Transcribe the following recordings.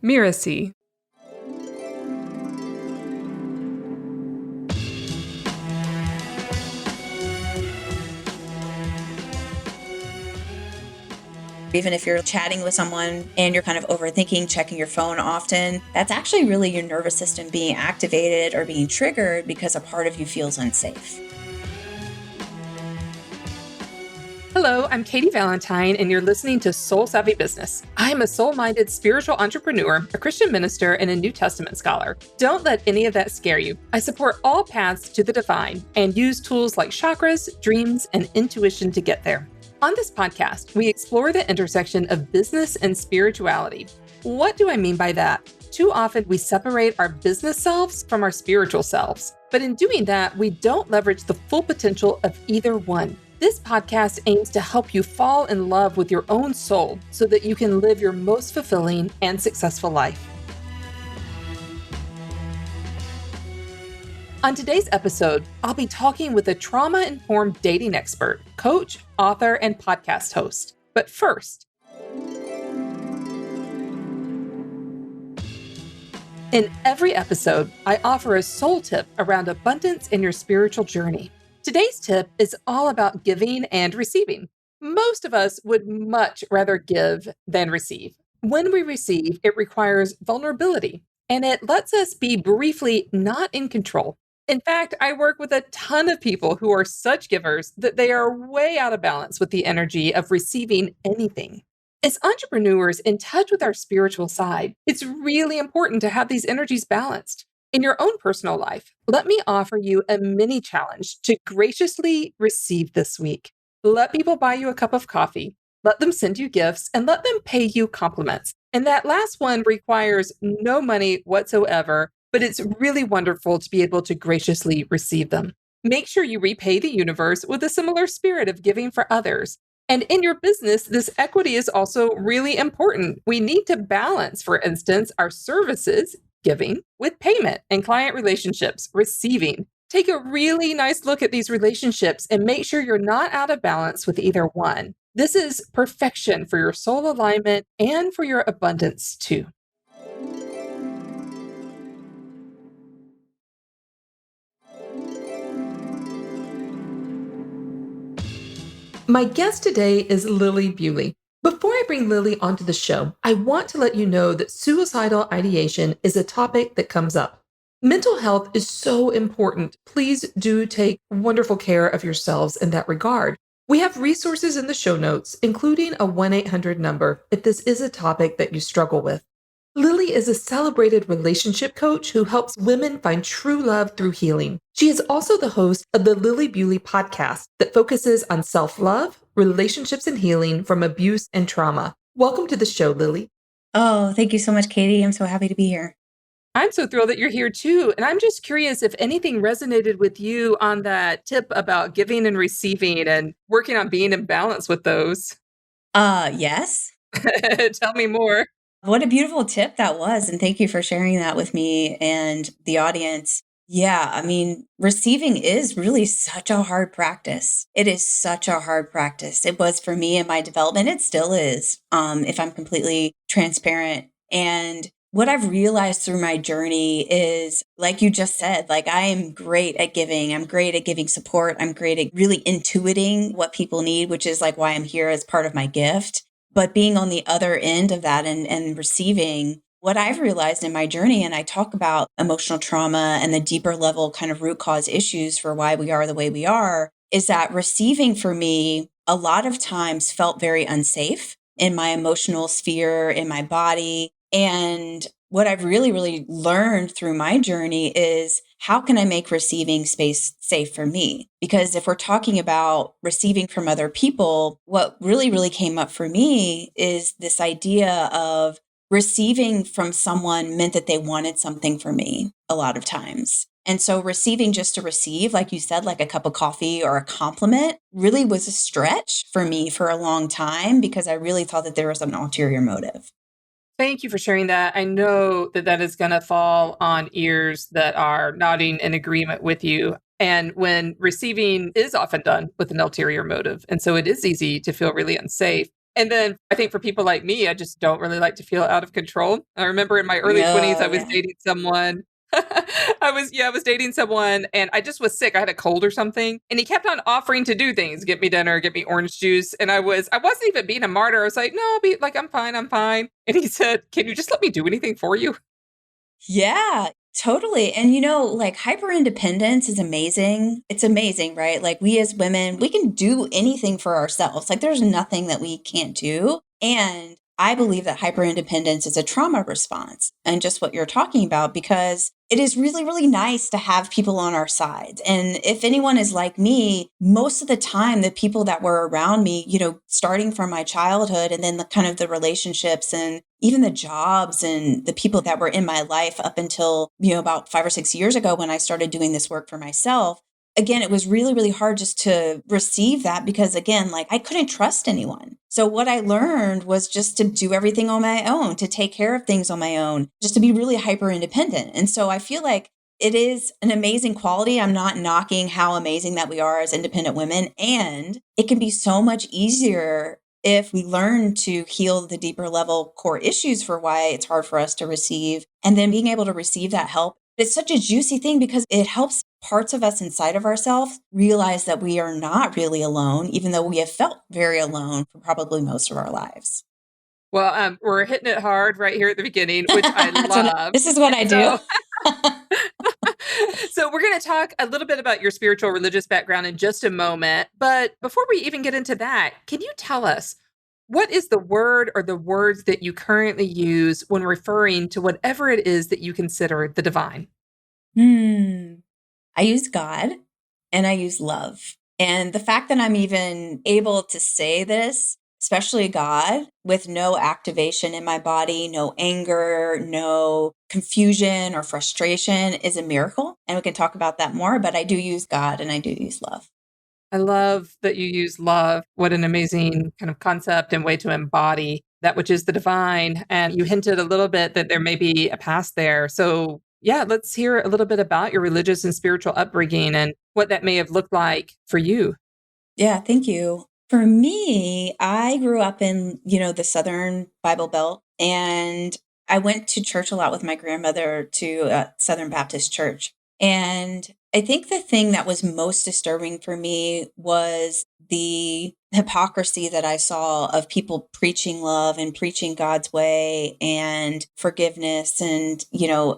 Mirasee. Even if you're chatting with someone and you're kind of overthinking, checking your phone often, that's actually really your nervous system being activated or being triggered because a part of you feels unsafe. Hello, I'm Katy Valentine, and you're listening to Soul Savvy Business. I'm a soul-minded spiritual entrepreneur, a Christian minister, and a New Testament scholar. Don't let any of that scare you. I support all paths to the divine and use tools like chakras, dreams, and intuition to get there. On this podcast, we explore the intersection of business and spirituality. What do I mean by that? Too often, we separate our business selves from our spiritual selves. But in doing that, we don't leverage the full potential of either one. This podcast aims to help you fall in love with your own soul so that you can live your most fulfilling and successful life. On today's episode, I'll be talking with a trauma-informed dating expert, coach, author, and podcast host. But first, in every episode, I offer a soul tip around abundance in your spiritual journey. Today's tip is all about giving and receiving. Most of us would much rather give than receive. When we receive, it requires vulnerability, and it lets us be briefly not in control. In fact, I work with a ton of people who are such givers that they are way out of balance with the energy of receiving anything. As entrepreneurs in touch with our spiritual side, it's really important to have these energies balanced. In your own personal life, let me offer you a mini challenge to graciously receive this week. Let people buy you a cup of coffee, let them send you gifts, and let them pay you compliments. And that last one requires no money whatsoever, but it's really wonderful to be able to graciously receive them. Make sure you repay the universe with a similar spirit of giving for others. And in your business, this equity is also really important. We need to balance, for instance, our services, giving, with payment, and client relationships, receiving. Take a really nice look at these relationships and make sure you're not out of balance with either one. This is perfection for your soul alignment and for your abundance too. My guest today is Lilli Bewley. Before I bring Lilli onto the show, I want to let you know that suicidal ideation is a topic that comes up. Mental health is so important. Please do take wonderful care of yourselves in that regard. We have resources in the show notes, including a 1-800 number if this is a topic that you struggle with. Lilli is a celebrated relationship coach who helps women find true love through healing. She is also the host of the Lilli Bewley podcast that focuses on self-love, relationships, and healing from abuse and trauma. Welcome to the show, Lilli. Oh, thank you so much, Katy. I'm so happy to be here. I'm so thrilled that you're here too. And I'm just curious if anything resonated with you on that tip about giving and receiving and working on being in balance with those. Yes. Tell me more. What a beautiful tip that was. And thank you for sharing that with me and the audience. Yeah, I mean, receiving is really such a hard practice. It is such a hard practice. It was for me in my development. It still is, if I'm completely transparent. And what I've realized through my journey is, like you just said, like I am great at giving. I'm great at giving support. I'm great at really intuiting what people need, which is like why I'm here as part of my gift. But being on the other end of that and receiving, what I've realized in my journey, and I talk about emotional trauma and the deeper level kind of root cause issues for why we are the way we are, is that receiving for me a lot of times felt very unsafe in my emotional sphere, in my body. And what I've really, really learned through my journey is how can I make receiving space safe for me? Because if we're talking about receiving from other people, what really, really came up for me is this idea of receiving from someone meant that they wanted something from me a lot of times. And so receiving just to receive, like you said, like a cup of coffee or a compliment really was a stretch for me for a long time because I really thought that there was an ulterior motive. Thank you for sharing that. I know that that is going to fall on ears that are nodding in agreement with you. And when receiving is often done with an ulterior motive. And so it is easy to feel really unsafe. And then I think for people like me, I just don't really like to feel out of control. I remember in my early 20s, No, I was yeah. dating someone. I was dating someone and I just was sick. I had a cold or something. And he kept on offering to do things, get me dinner, get me orange juice. And I wasn't even being a martyr. I was like, no, I'll be like, I'm fine, I'm fine. And he said, can you just let me do anything for you? Yeah, totally. And like hyper independence is amazing. It's amazing, right? Like we as women, we can do anything for ourselves. Like there's nothing that we can't do. And I believe that hyper independence is a trauma response and just what you're talking about, because it is really, really nice to have people on our sides. And if anyone is like me, most of the time, the people that were around me, starting from my childhood and then the kind of the relationships and even the jobs and the people that were in my life up until, about 5 or 6 years ago when I started doing this work for myself. Again, it was really, really hard just to receive that because, again, like I couldn't trust anyone. So, what I learned was just to do everything on my own, to take care of things on my own, just to be really hyper independent. And so, I feel like it is an amazing quality. I'm not knocking how amazing that we are as independent women. And it can be so much easier if we learn to heal the deeper level core issues for why it's hard for us to receive, and then being able to receive that help. It's such a juicy thing because it helps parts of us inside of ourselves realize that we are not really alone, even though we have felt very alone for probably most of our lives. Well, we're hitting it hard right here at the beginning, which I love. This is what And I do. so, so we're going to talk a little bit about your spiritual religious background in just a moment. But before we even get into that, can you tell us what is the word or the words that you currently use when referring to whatever it is that you consider the divine? Hmm. I use God and I use love. And the fact that I'm even able to say this, especially God, with no activation in my body, no anger, no confusion or frustration, is a miracle. And we can talk about that more, but I do use God and I do use love. I love that you use love. What an amazing kind of concept and way to embody that which is the divine. And you hinted a little bit that there may be a past there. So, yeah, let's hear a little bit about your religious and spiritual upbringing and what that may have looked like for you. Yeah, thank you. For me, I grew up in, the Southern Bible Belt, and I went to church a lot with my grandmother to Southern Baptist Church. And I think the thing that was most disturbing for me was the hypocrisy that I saw of people preaching love and preaching God's way and forgiveness and,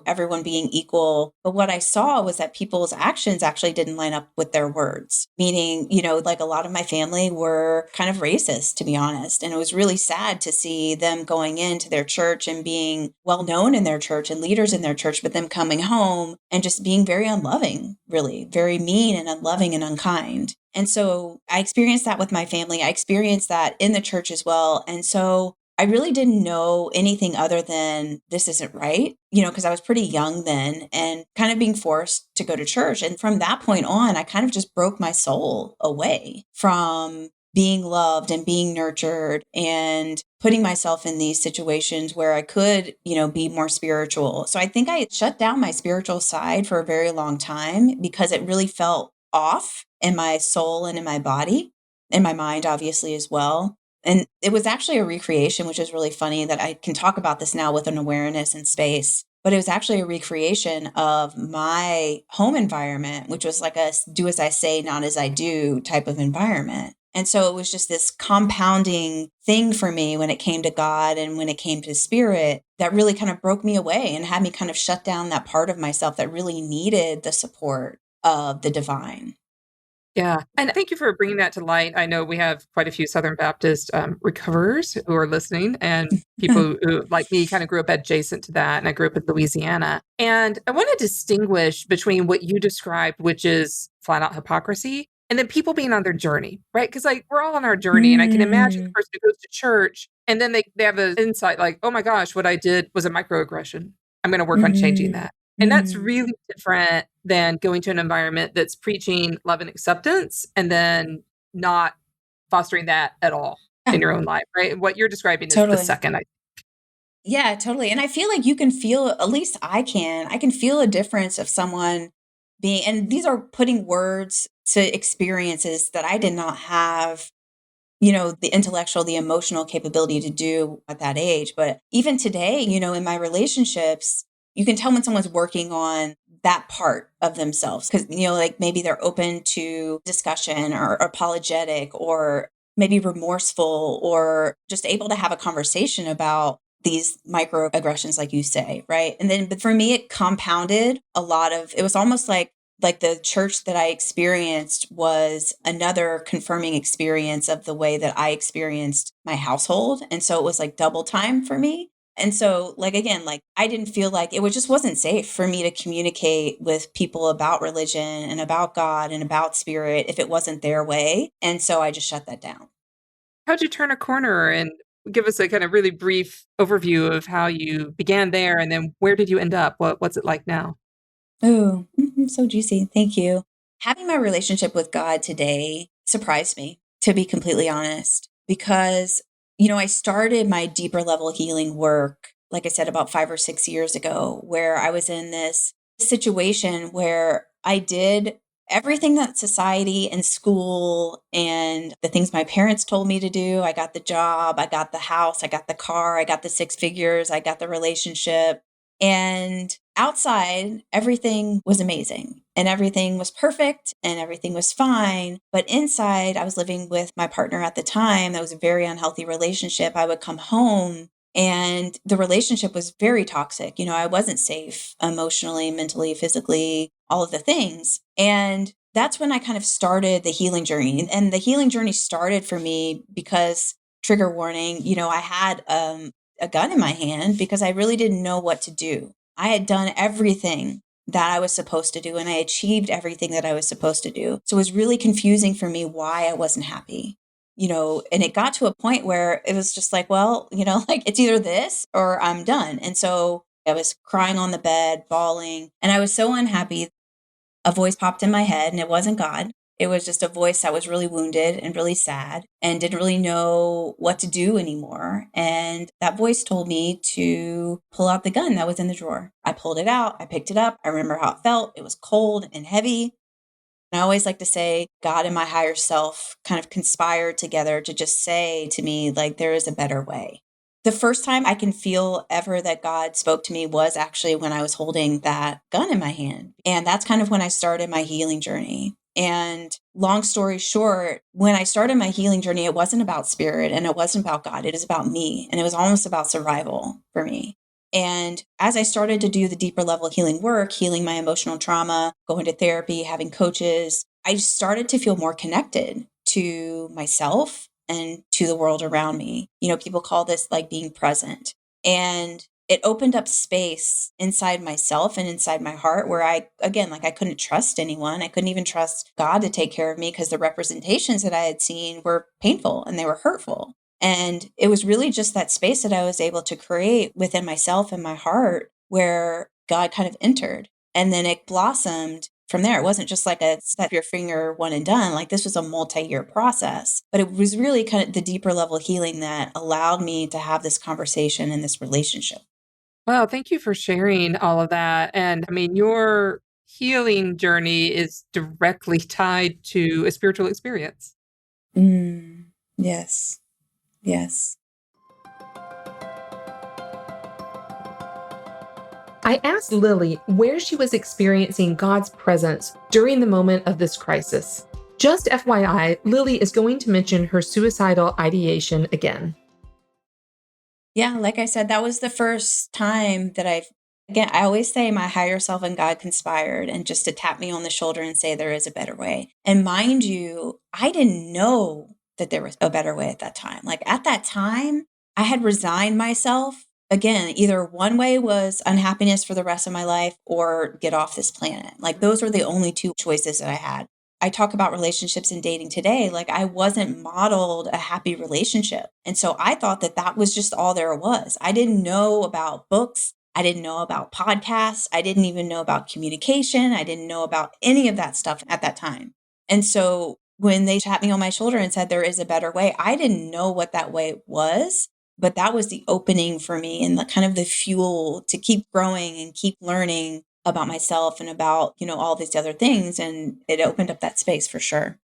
everyone being equal. But what I saw was that people's actions actually didn't line up with their words, meaning, like a lot of my family were kind of racist, to be honest. And it was really sad to see them going into their church and being well known in their church and leaders in their church, but them coming home and just being very unloving, really very mean and unloving and unkind. And so I experienced that with my family. I experienced that in the church as well. And so I really didn't know anything other than this isn't right, because I was pretty young then and kind of being forced to go to church. And from that point on, I kind of just broke my soul away from being loved and being nurtured and putting myself in these situations where I could, be more spiritual. So I think I shut down my spiritual side for a very long time because it really felt off in my soul and in my body, in my mind, obviously, as well. And it was actually a recreation, which is really funny that I can talk about this now with an awareness in space. But it was actually a recreation of my home environment, which was like a do as I say, not as I do type of environment. And so it was just this compounding thing for me when it came to God and when it came to spirit that really kind of broke me away and had me kind of shut down that part of myself that really needed the support of the divine. Yeah. And thank you for bringing that to light. I know we have quite a few Southern Baptist recoverers who are listening and people who, like me, kind of grew up adjacent to that. And I grew up in Louisiana. And I want to distinguish between what you described, which is flat out hypocrisy, and then people being on their journey, right? Because like we're all on our journey. And I can imagine the Mm, person who goes to church and then they have an insight like, oh my gosh, what I did was a microaggression. I'm going to work on changing mhm, that. And that's mm. really different than going to an environment that's preaching love and acceptance and then not fostering that at all Yeah, in your own life, right? What you're describing is the totally. second. Yeah, totally. And I feel like you can feel, at least I can feel a difference of someone being, and these are putting words to experiences that I did not have the intellectual, the emotional capability to do at that age. But even today, in my relationships, you can tell when someone's working on that part of themselves because, like maybe they're open to discussion or apologetic or maybe remorseful or just able to have a conversation about these microaggressions, like you say, right? And then, but for me, it compounded it was almost like the church that I experienced was another confirming experience of the way that I experienced my household. And so it was like double time for me. And so like, again, like I didn't feel like just wasn't safe for me to communicate with people about religion and about God and about spirit if it wasn't their way. And so I just shut that down. How'd you turn a corner and give us a kind of really brief overview of how you began there and then where did you end up? What's it like now? Oh, so juicy. Thank you. Having my relationship with God today surprised me, to be completely honest, because, I started my deeper level healing work, like I said, about 5 or 6 years ago, where I was in this situation where I did everything that society and school and the things my parents told me to do. I got the job, I got the house, I got the car, I got the 6 figures, I got the relationship. And outside, everything was amazing and everything was perfect and everything was fine. But inside, I was living with my partner at the time. That was a very unhealthy relationship. I would come home and the relationship was very toxic. I wasn't safe emotionally, mentally, physically, all of the things. And that's when I kind of started the healing journey. And the healing journey started for me because, trigger warning, I had a gun in my hand because I really didn't know what to do. I had done everything that I was supposed to do and I achieved everything that I was supposed to do. So it was really confusing for me why I wasn't happy. And it got to a point where it was just like, well, like it's either this or I'm done. And so I was crying on the bed, bawling, and I was so unhappy. A voice popped in my head and it wasn't God. It was just a voice that was really wounded and really sad and didn't really know what to do anymore. And that voice told me to pull out the gun that was in the drawer. I pulled it out. I picked it up. I remember how it felt. It was cold and heavy. And I always like to say God and my higher self kind of conspired together to just say to me, like, there is a better way. The first time I can feel ever that God spoke to me was actually when I was holding that gun in my hand. And that's kind of when I started my healing journey. And long story short, when I started my healing journey, it wasn't about spirit and it wasn't about God. It is about me. And it was almost about survival for me. And as I started to do the deeper level healing work, healing my emotional trauma, going to therapy, having coaches, I started to feel more connected to myself and to the world around me. People call this like being present. And it opened up space inside myself and inside my heart where I couldn't trust anyone. I couldn't even trust God to take care of me because the representations that I had seen were painful and they were hurtful. And it was really just that space that I was able to create within myself and my heart where God kind of entered. And then it blossomed from there. It wasn't just like a snap your finger, one and done. Like this was a multi-year process, but it was really kind of the deeper level healing that allowed me to have this conversation and this relationship. Well, thank you for sharing all of that. And I mean, your healing journey is directly tied to a spiritual experience. Yes. Yes. I asked Lilli where she was experiencing God's presence during the moment of this crisis. Just FYI, Lilli is going to mention her suicidal ideation again. Yeah, like I said, that was the first time that I always say my higher self and God conspired and just to tap me on the shoulder and say there is a better way. And mind you, I didn't know that there was a better way at that time. Like at that time, I had resigned myself. Again, either one way was unhappiness for the rest of my life or get off this planet. Like those were the only two choices that I had. I talk about relationships and dating today. Like I wasn't modeled a happy relationship. And so I thought that that was just all there was. I didn't know about books. I didn't know about podcasts. I didn't even know about communication. I didn't know about any of that stuff at that time. And so when they tapped me on my shoulder and said, there is a better way, I didn't know what that way was. But that was the opening for me and the kind of the fuel to keep growing and keep learning about myself and about, all these other things. And it opened up that space for sure.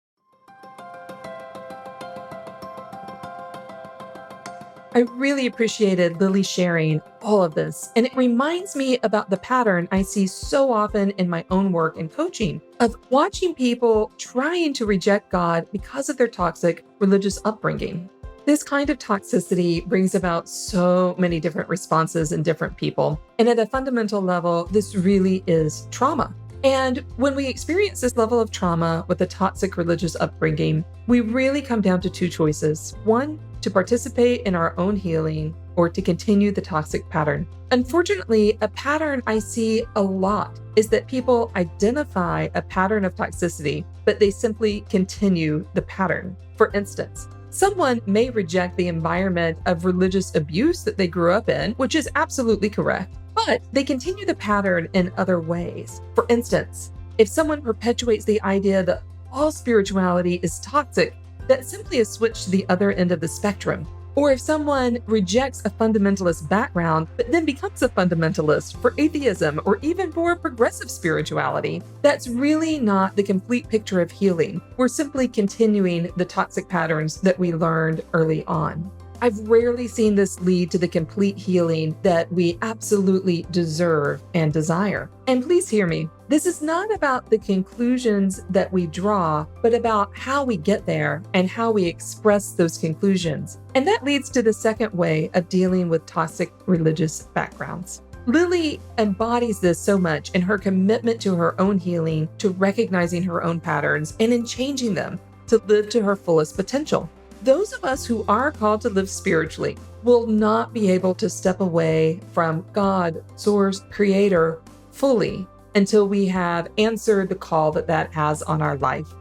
I really appreciated Lilli sharing all of this, and it reminds me about the pattern I see so often in my own work and coaching of watching people trying to reject God because of their toxic religious upbringing. This kind of toxicity brings about so many different responses in different people, and at a fundamental level, this really is trauma. And when we experience this level of trauma with a toxic religious upbringing, we really come down to two choices. One, to participate in our own healing, or to continue the toxic pattern. Unfortunately, a pattern I see a lot is that people identify a pattern of toxicity, but they simply continue the pattern. For instance, someone may reject the environment of religious abuse that they grew up in, which is absolutely correct, but they continue the pattern in other ways. For instance, if someone perpetuates the idea that all spirituality is toxic, that's simply a switch to the other end of the spectrum. Or if someone rejects a fundamentalist background, but then becomes a fundamentalist for atheism or even for progressive spirituality, that's really not the complete picture of healing. We're simply continuing the toxic patterns that we learned early on. I've rarely seen this lead to the complete healing that we absolutely deserve and desire. And please hear me, this is not about the conclusions that we draw, but about how we get there and how we express those conclusions. And that leads to the second way of dealing with toxic religious backgrounds. Lilli embodies this so much in her commitment to her own healing, to recognizing her own patterns, and in changing them to live to her fullest potential. Those of us who are called to live spiritually will not be able to step away from God, Source, Creator, fully until we have answered the call that has on our life.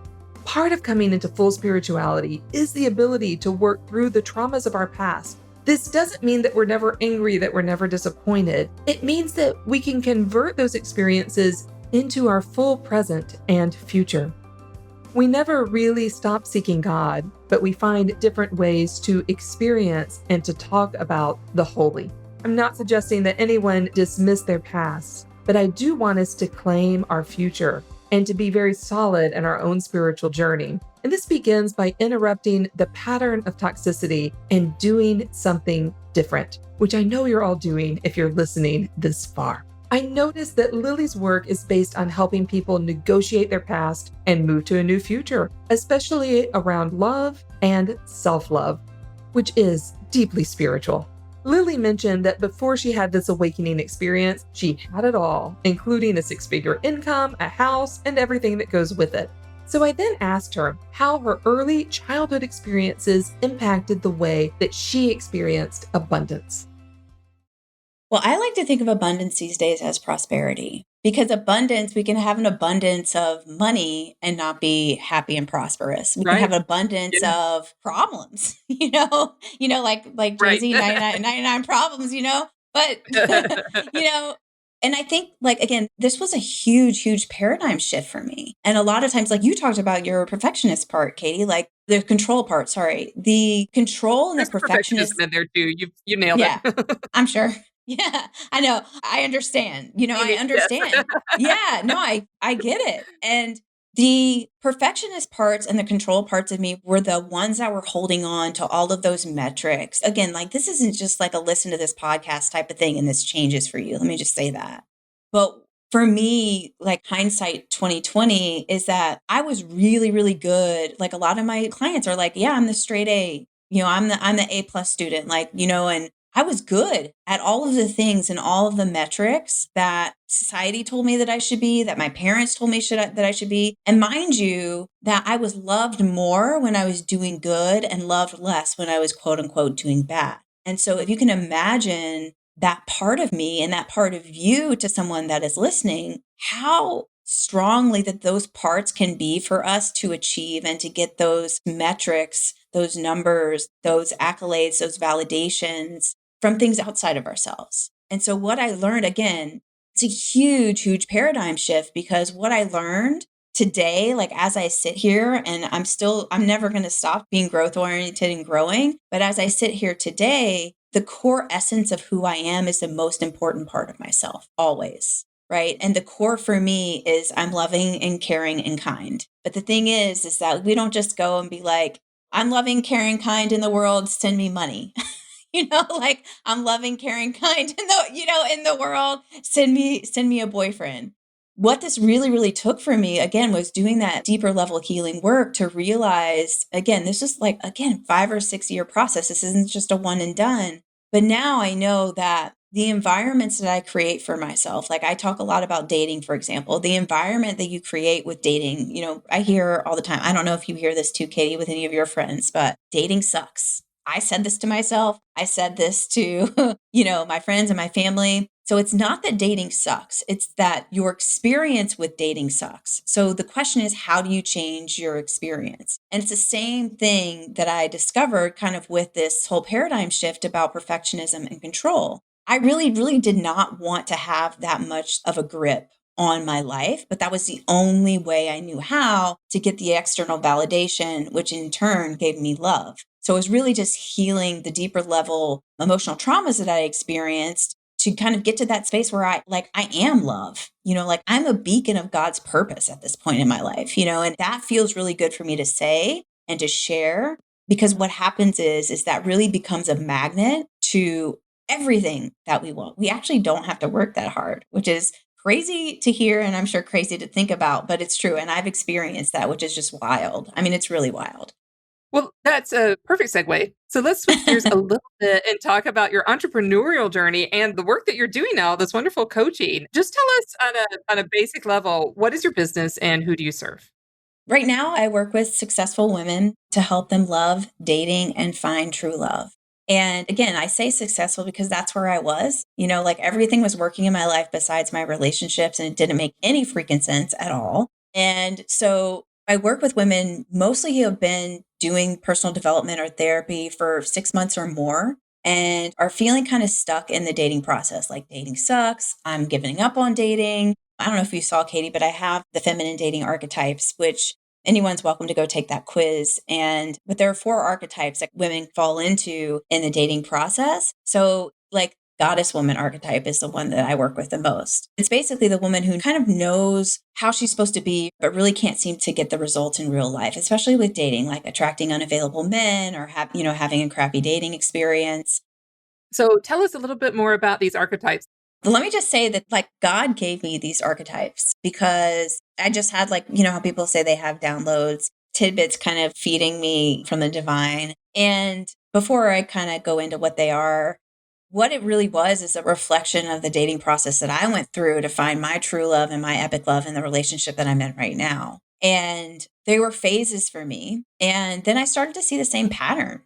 Part of coming into full spirituality is the ability to work through the traumas of our past. This doesn't mean that we're never angry, that we're never disappointed. It means that we can convert those experiences into our full present and future. We never really stop seeking God, but we find different ways to experience and to talk about the holy. I'm not suggesting that anyone dismiss their past, but I do want us to claim our future and to be very solid in our own spiritual journey. And this begins by interrupting the pattern of toxicity and doing something different, which I know you're all doing if you're listening this far. I noticed that Lilli's work is based on helping people negotiate their past and move to a new future, especially around love and self-love, which is deeply spiritual. Lilli mentioned that before she had this awakening experience, she had it all, including a six-figure income, a house, and everything that goes with it. So I then asked her how her early childhood experiences impacted the way that she experienced abundance. Well, I like to think of abundance these days as prosperity, because abundance, we can have an abundance of money and not be happy and prosperous. We can have Right? an abundance Yeah. of problems, like Right. Jay-Z, 99 problems, but, and I think, like, again, this was a huge, huge paradigm shift for me. And a lot of times, like you talked about your perfectionist part, Katy, like the control part, sorry, the control and the There's perfectionist. perfectionism in there too. You nailed Yeah, it. I'm sure. Yeah, I know. I understand. I Amy, yes. understand. Yeah, no, I get it. And the perfectionist parts and the control parts of me were the ones that were holding on to all of those metrics. Again, like this isn't just like a listen to this podcast type of thing and this changes for you. Let me just say that. But for me, like hindsight 2020 is that I was really, really good. Like a lot of my clients are like, yeah, I'm the straight A. I'm the A+ student, and I was good at all of the things and all of the metrics that society told me that I should be, that my parents told me that I should be. And mind you, that I was loved more when I was doing good and loved less when I was quote unquote doing bad. And so if you can imagine that part of me and that part of you to someone that is listening, how strongly that those parts can be for us to achieve and to get those metrics, those numbers, those accolades, those validations from things outside of ourselves. And so what I learned, again, it's a huge, huge paradigm shift, because what I learned today, like as I sit here, and I'm never going to stop being growth oriented and growing. But as I sit here today, the core essence of who I am is the most important part of myself, always. Right. And the core for me is I'm loving and caring and kind. But the thing is that we don't just go and be like, I'm loving, caring, kind in the world, send me money. like I'm loving, caring, kind in the world. Send me a boyfriend. What this really, really took for me, again, was doing that deeper level healing work to realize, again, this is like, again, 5 or 6 year process. This isn't just a one and done. But now I know that the environments that I create for myself, like I talk a lot about dating, for example, the environment that you create with dating, I hear all the time. I don't know if you hear this too, Katie, with any of your friends, but dating sucks. I said this to myself. I said this to, my friends and my family. So it's not that dating sucks. It's that your experience with dating sucks. So the question is, how do you change your experience? And it's the same thing that I discovered kind of with this whole paradigm shift about perfectionism and control. I really, really did not want to have that much of a grip on my life, but that was the only way I knew how to get the external validation, which in turn gave me love. So it was really just healing the deeper level emotional traumas that I experienced to kind of get to that space where I am love, like I'm a beacon of God's purpose at this point in my life, and that feels really good for me to say and to share, because what happens is that really becomes a magnet to everything that we want. We actually don't have to work that hard, which is crazy to hear. And I'm sure crazy to think about, but it's true. And I've experienced that, which is just wild. I mean, it's really wild. Well, that's a perfect segue. So let's switch gears a little bit and talk about your entrepreneurial journey and the work that you're doing now, this wonderful coaching. Just tell us on a basic level, what is your business and who do you serve? Right now, I work with successful women to help them love, dating, and find true love. And again, I say successful because that's where I was. Like everything was working in my life besides my relationships, and it didn't make any freaking sense at all. And so I work with women mostly who have been doing personal development or therapy for 6 months or more and are feeling kind of stuck in the dating process. Like dating sucks. I'm giving up on dating. I don't know if you saw, Katie, but I have the feminine dating archetypes, which anyone's welcome to go take that quiz. But there are 4 archetypes that women fall into in the dating process. So like goddess woman archetype is the one that I work with the most. It's basically the woman who kind of knows how she's supposed to be, but really can't seem to get the results in real life, especially with dating, like attracting unavailable men or having a crappy dating experience. So tell us a little bit more about these archetypes. Let me just say that like God gave me these archetypes because I just had how people say they have downloads, tidbits kind of feeding me from the divine. And before I kind of go into what they are, what it really was is a reflection of the dating process that I went through to find my true love and my epic love in the relationship that I'm in right now. And they were phases for me. And then I started to see the same pattern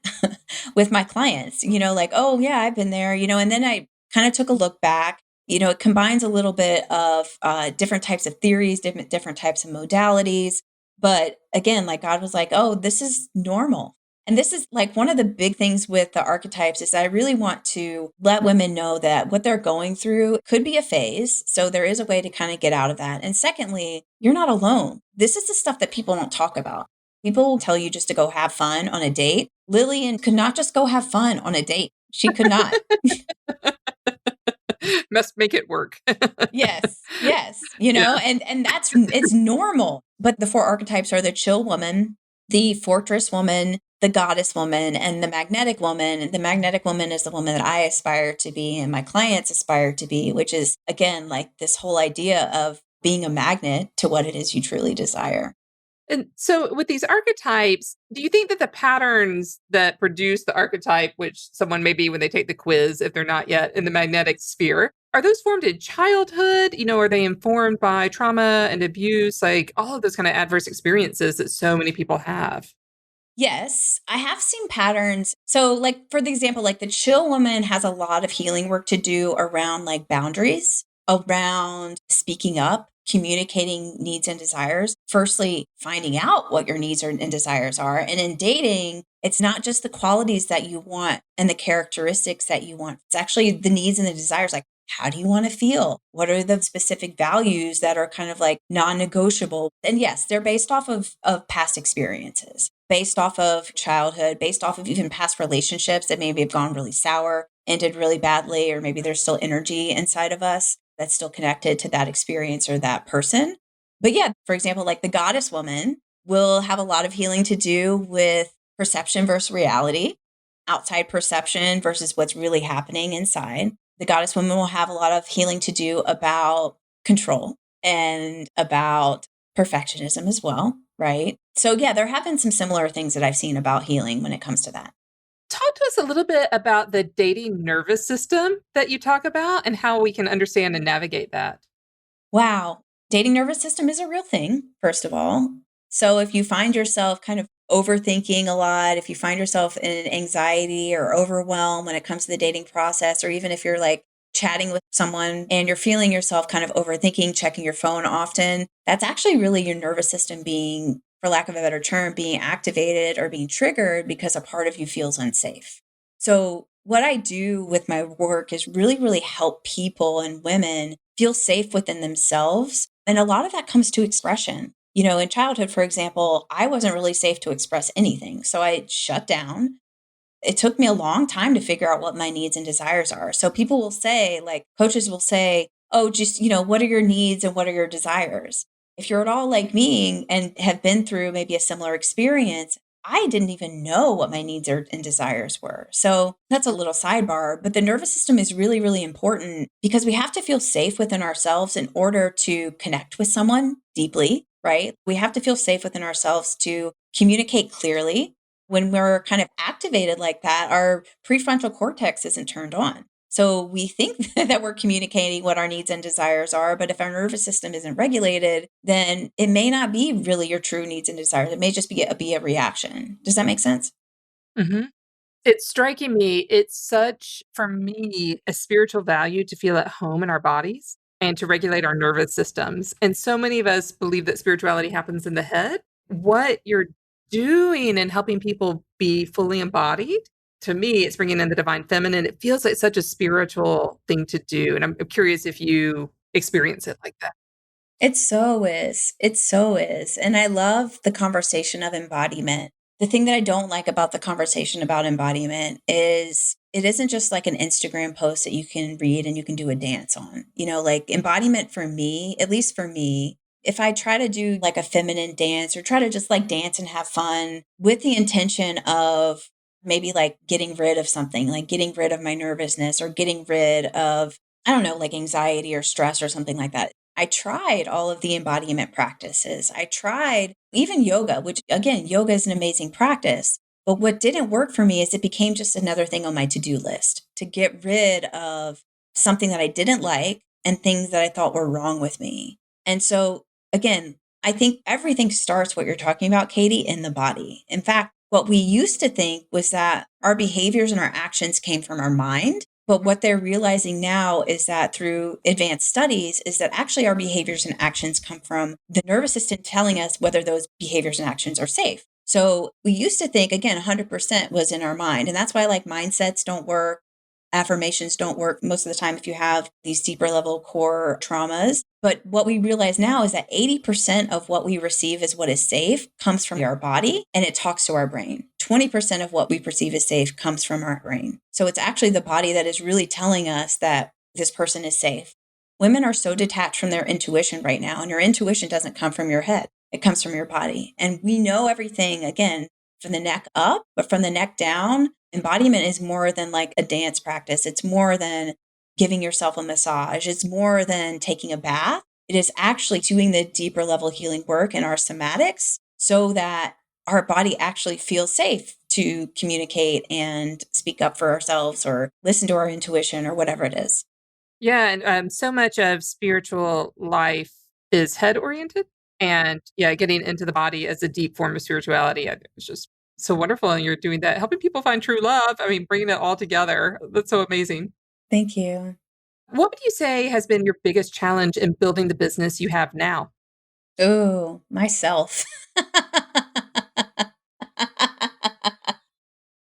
with my clients, like, oh, yeah, I've been there, and then I kind of took a look back. It combines a little bit of different types of theories, different types of modalities. But again, like God was like, oh, this is normal. And this is like one of the big things with the archetypes is that I really want to let women know that what they're going through could be a phase. So there is a way to kind of get out of that. And secondly, you're not alone. This is the stuff that people don't talk about. People will tell you just to go have fun on a date. Lillian could not just go have fun on a date. She could not. Must make it work. Yes. And it's normal. But the 4 archetypes are the chill woman, the fortress woman, the goddess woman, and the magnetic woman. And the magnetic woman is the woman that I aspire to be and my clients aspire to be, which is, again, like this whole idea of being a magnet to what it is you truly desire. And so with these archetypes, do you think that the patterns that produce the archetype, which someone may be when they take the quiz, if they're not yet in the magnetic sphere, are those formed in childhood? Are they informed by trauma and abuse, like all of those kind of adverse experiences that so many people have? Yes, I have seen patterns. So, like, for the example, like the chill woman has a lot of healing work to do around like boundaries, around speaking up, communicating needs and desires. Firstly, finding out what your needs and desires are. And in dating, it's not just the qualities that you want and the characteristics that you want. It's actually the needs and the desires. Like, how do you want to feel? What are the specific values that are kind of like non-negotiable? And yes, they're based off of past experiences, based off of childhood, based off of even past relationships that maybe have gone really sour, ended really badly, or maybe there's still energy inside of us that's still connected to that experience or that person. But yeah, for example, like the goddess woman will have a lot of healing to do with perception versus reality. outside perception versus what's really happening inside. The goddess women will have a lot of healing to do about control and about perfectionism as well, right? So, yeah, there have been some similar things that I've seen about healing when it comes to that. Talk to us a little bit about the dating nervous system that you talk about and how we can understand and navigate that. Wow. Dating nervous system is a real thing, first of all. So if you find yourself kind of overthinking a lot, if you find yourself in anxiety or overwhelm when it comes to the dating process, or even if you're like chatting with someone and you're feeling yourself kind of overthinking, checking your phone often, that's actually really your nervous system being, for lack of a better term, being activated or being triggered because a part of you feels unsafe. So what I do with my work is really, really help people and women feel safe within themselves. And a lot of that comes to expression. You know, in childhood, for example, I wasn't really safe to express anything. So I shut down. It took me a long time to figure out what my needs and desires are. So people will say, like coaches will say, oh, just, what are your needs and what are your desires? If you're at all like me and have been through maybe a similar experience, I didn't even know what my needs and desires were. So that's a little sidebar, but the nervous system is really, really important because we have to feel safe within ourselves in order to connect with someone deeply, right? We have to feel safe within ourselves to communicate clearly. When we're kind of activated like that, our prefrontal cortex isn't turned on. So we think that we're communicating what our needs and desires are, but if our nervous system isn't regulated, then it may not be really your true needs and desires. It may just be a reaction. Does that make sense? Mhm. It's striking me. It's such, for me, a spiritual value to feel at home in our bodies and to regulate our nervous systems. And so many of us believe that spirituality happens in the head. What you're doing and helping people be fully embodied, to me, it's bringing in the divine feminine. It feels like such a spiritual thing to do. And I'm curious if you experience it like that. It so is. It so is. And I love the conversation of embodiment. The thing that I don't like about the conversation about embodiment is it isn't just like an Instagram post that you can read and you can do a dance on. Like embodiment for me, at least for me, if I try to do like a feminine dance or try to just like dance and have fun with the intention of maybe like getting rid of something, like getting rid of my nervousness or getting rid of, I don't know, like anxiety or stress or something like that. I tried all of the embodiment practices. I tried even yoga, which again, yoga is an amazing practice. But what didn't work for me is it became just another thing on my to do list to get rid of something that I didn't like and things that I thought were wrong with me. And so, again, I think everything starts what you're talking about, Katie, in the body. In fact, what we used to think was that our behaviors and our actions came from our mind. But what they're realizing now is that through advanced studies is that actually our behaviors and actions come from the nervous system telling us whether those behaviors and actions are safe. So we used to think, again, 100% was in our mind. And that's why like mindsets don't work. Affirmations don't work most of the time if you have these deeper level core traumas. But what we realize now is that 80% of what we receive as what is safe comes from our body and it talks to our brain. 20% of what we perceive as safe comes from our brain. So it's actually the body that is really telling us that this person is safe. Women are so detached from their intuition right now, and your intuition doesn't come from your head. It comes from your body. And we know everything, again, from the neck up, but from the neck down, embodiment is more than like a dance practice. It's more than giving yourself a massage. It's more than taking a bath. It is actually doing the deeper level healing work in our somatics so that our body actually feels safe to communicate and speak up for ourselves or listen to our intuition or whatever it is. Yeah, and so much of spiritual life is head oriented, and yeah, getting into the body as a deep form of spirituality. It's just so wonderful, and you're doing that, helping people find true love. I mean, bringing it all together. That's so amazing. Thank you. What would you say has been your biggest challenge in building the business you have now? Oh, myself.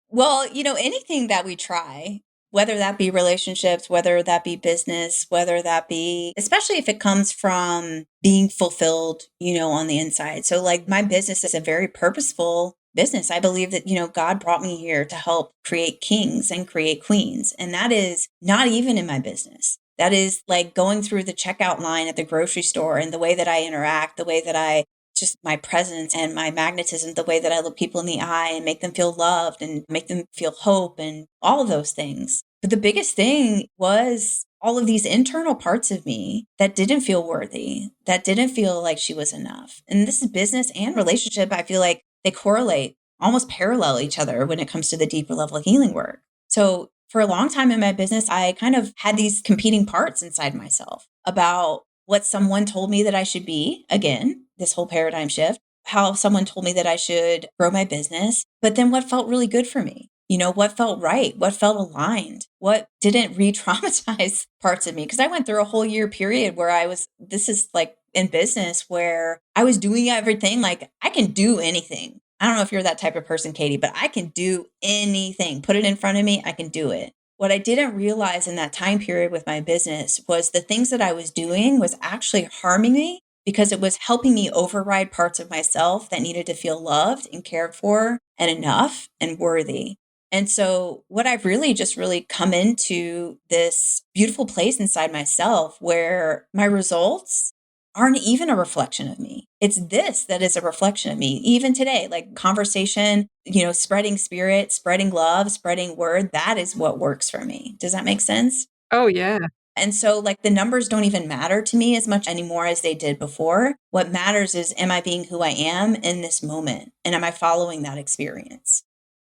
Well, anything that we try, whether that be relationships, whether that be business, whether that be, especially if it comes from being fulfilled, on the inside. So, like, my business is a very purposeful business. I believe that, God brought me here to help create kings and create queens. And that is not even in my business. That is like going through the checkout line at the grocery store and the way that I interact, the way that I just my presence and my magnetism, the way that I look people in the eye and make them feel loved and make them feel hope and all of those things. But the biggest thing was all of these internal parts of me that didn't feel worthy, that didn't feel like she was enough. And this is business and relationship. I feel like they correlate, almost parallel each other when it comes to the deeper level healing work. So for a long time in my business, I kind of had these competing parts inside myself about what someone told me that I should be. Again, this whole paradigm shift, how someone told me that I should grow my business, but then what felt really good for me. What felt right, what felt aligned, what didn't re-traumatize parts of me. Because I went through a whole year period where this is like in business where I was doing everything. Like I can do anything. I don't know if you're that type of person, Katy, but I can do anything. Put it in front of me, I can do it. What I didn't realize in that time period with my business was the things that I was doing was actually harming me because it was helping me override parts of myself that needed to feel loved and cared for and enough and worthy. And so what I've really come into this beautiful place inside myself where my results aren't even a reflection of me. It's this that is a reflection of me. Even today, like conversation, spreading spirit, spreading love, spreading word, that is what works for me. Does that make sense? Oh, yeah. And so like the numbers don't even matter to me as much anymore as they did before. What matters is, am I being who I am in this moment? And am I following that experience?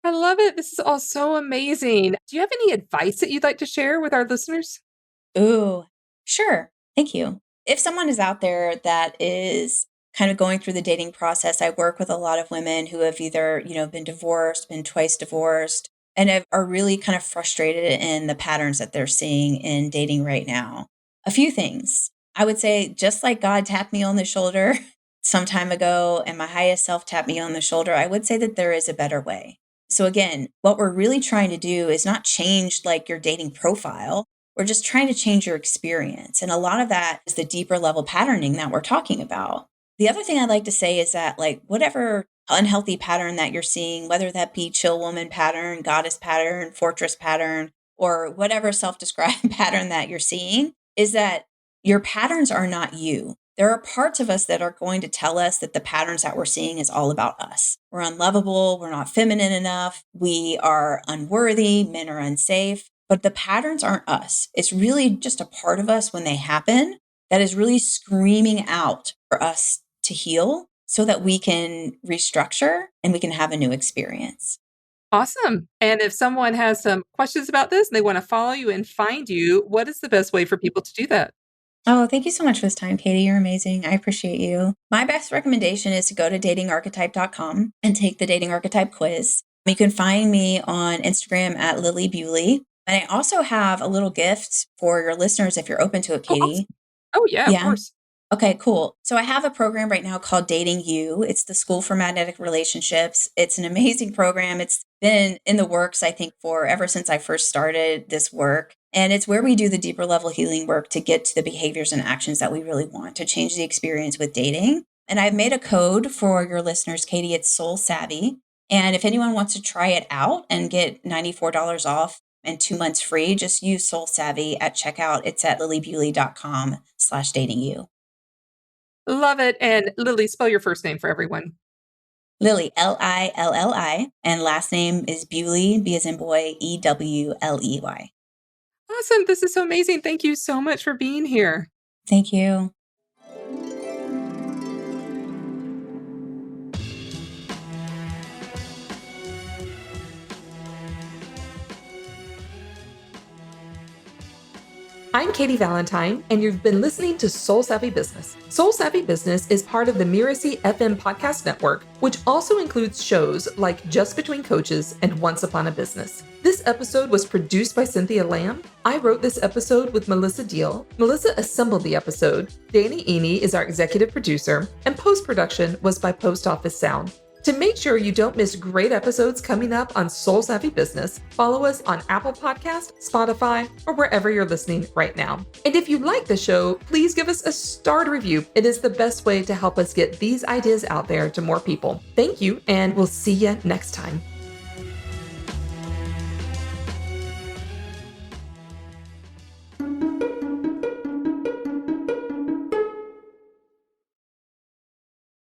I love it. This is all so amazing. Do you have any advice that you'd like to share with our listeners? Ooh, sure. Thank you. If someone is out there that is kind of going through the dating process, I work with a lot of women who have either, been divorced, been twice divorced, and are really kind of frustrated in the patterns that they're seeing in dating right now. A few things. I would say, just like God tapped me on the shoulder some time ago and my highest self tapped me on the shoulder, I would say that there is a better way. So again, what we're really trying to do is not change like your dating profile. We're just trying to change your experience. And a lot of that is the deeper level patterning that we're talking about. The other thing I'd like to say is that like whatever unhealthy pattern that you're seeing, whether that be chill woman pattern, goddess pattern, fortress pattern, or whatever self-described pattern that you're seeing, is that your patterns are not you. There are parts of us that are going to tell us that the patterns that we're seeing is all about us. We're unlovable. We're not feminine enough. We are unworthy. Men are unsafe. But the patterns aren't us. It's really just a part of us when they happen that is really screaming out for us to heal so that we can restructure and we can have a new experience. Awesome. And if someone has some questions about this and they want to follow you and find you, what is the best way for people to do that? Oh, thank you so much for this time, Katy. You're amazing. I appreciate you. My best recommendation is to go to datingarchetype.com and take the dating archetype quiz. You can find me on Instagram at Lilli Bewley. And I also have a little gift for your listeners if you're open to it, Oh, Katy. awesome. Oh, yeah, of Yeah. course. Okay, cool. So I have a program right now called Dating You. It's the School for Magnetic Relationships. It's an amazing program. It's been in the works, I think, for ever since I first started this work. And it's where we do the deeper level healing work to get to the behaviors and actions that we really want to change the experience with dating. And I've made a code for your listeners, Katy. It's Soul Savvy. And if anyone wants to try it out and get $94 off and 2 months free, just use Soul Savvy at checkout. It's at lillibewley.com/datingyou. Love it. And Lilli, spell your first name for everyone. Lilli, Lilli, and last name is Bewley, B as in boy, Ewley. Awesome. This is so amazing. Thank you so much for being here. Thank you. I'm Katy Valentine, and you've been listening to Soul Savvy Business. Soul Savvy Business is part of the Mirasee FM podcast network, which also includes shows like Just Between Coaches and Once Upon a Business. This episode was produced by Cynthia Lamb. I wrote this episode with Melissa Deal. Melissa assembled the episode. Danny Eny is our executive producer, and post-production was by Post Office Sound. To make sure you don't miss great episodes coming up on Soul Savvy Business, follow us on Apple Podcasts, Spotify, or wherever you're listening right now. And if you like the show, please give us a starred review. It is the best way to help us get these ideas out there to more people. Thank you, and we'll see you next time.